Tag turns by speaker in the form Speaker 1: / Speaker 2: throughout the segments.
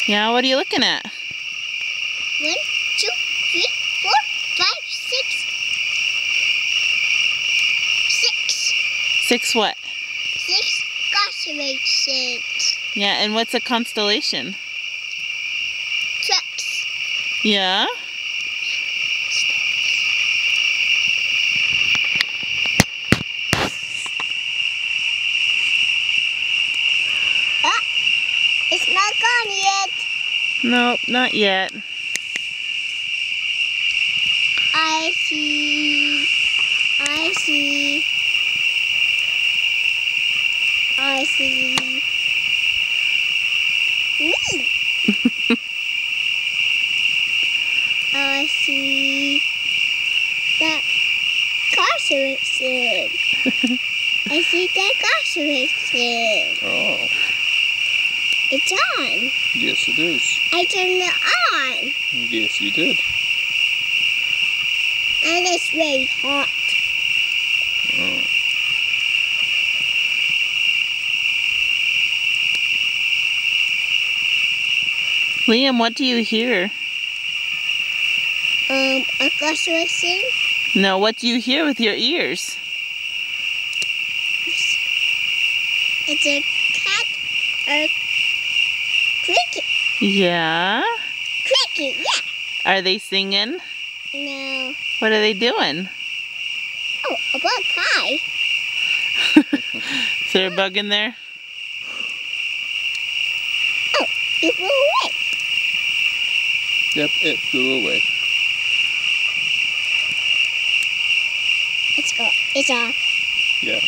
Speaker 1: Yeah, what are you looking at?
Speaker 2: 1, 2, 3, 4, 5, 6. 6.
Speaker 1: 6 what?
Speaker 2: 6 constellations.
Speaker 1: Yeah, and what's a constellation?
Speaker 2: Trucks.
Speaker 1: Yeah?
Speaker 2: Ah, it's not gone yet.
Speaker 1: Nope, not yet.
Speaker 2: I see. I see. I see. Me. I see that constellation. I see that constellation.
Speaker 3: Oh.
Speaker 2: It's on.
Speaker 3: Yes, it is.
Speaker 2: I turned it on.
Speaker 3: Yes, you did.
Speaker 2: And it's very hot.
Speaker 3: Oh.
Speaker 1: Liam, what do you hear?
Speaker 2: A constellation.
Speaker 1: No, what do you hear with your ears?
Speaker 2: It's a cat or cricket.
Speaker 1: Yeah?
Speaker 2: Cricket, yeah.
Speaker 1: Are they singing?
Speaker 2: No.
Speaker 1: What are they doing?
Speaker 2: Oh, a bug pie.
Speaker 1: Is there a bug in there?
Speaker 2: Oh, it flew away.
Speaker 3: Yep, it flew away.
Speaker 2: Let's go. It's off.
Speaker 3: Yeah.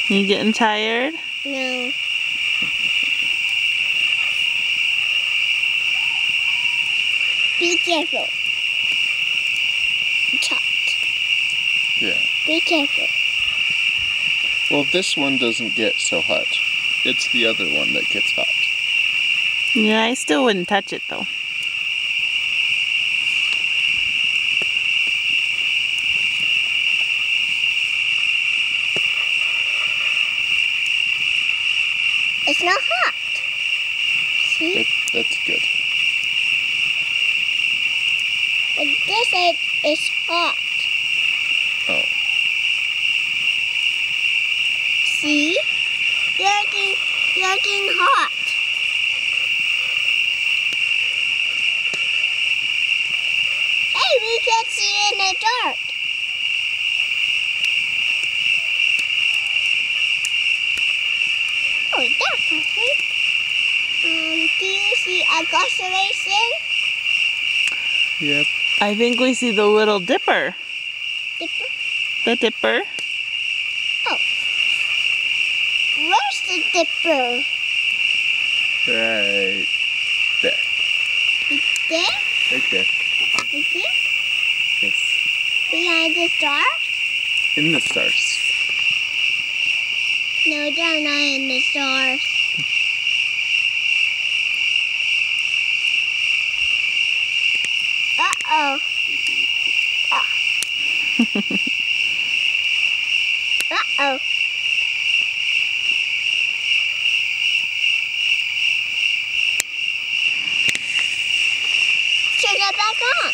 Speaker 1: You getting tired?
Speaker 2: No. Be careful. It's hot.
Speaker 3: Yeah.
Speaker 2: Be careful.
Speaker 3: Well, this one doesn't get so hot. It's the other one that gets hot.
Speaker 1: Yeah, I still wouldn't touch it though.
Speaker 2: It's not hot. See?
Speaker 3: That's good.
Speaker 2: But this egg is hot.
Speaker 3: Oh.
Speaker 2: See? You're getting hot. Hey, we can't see in the dark. Oh, that's perfect. Do you see a constellation?
Speaker 3: Yep.
Speaker 1: I think we see the Little Dipper.
Speaker 2: Dipper?
Speaker 1: The Dipper.
Speaker 2: Oh. Where's the dipper?
Speaker 3: Right there.
Speaker 2: There?
Speaker 3: Right there.
Speaker 2: Right there?
Speaker 3: Yes.
Speaker 2: Behind the star?
Speaker 3: In the stars.
Speaker 2: No, they're not in the stars. Uh-oh. Uh-oh. Turn it back on.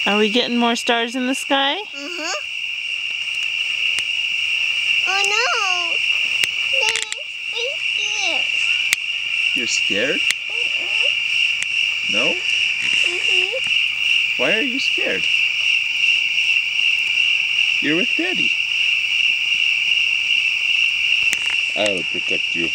Speaker 1: Are we getting more stars in the sky?
Speaker 2: Uh-huh. Oh no. There's scared.
Speaker 3: You're scared? No?
Speaker 2: Mm-hmm.
Speaker 3: Why are you scared? You're with Daddy. I'll protect you.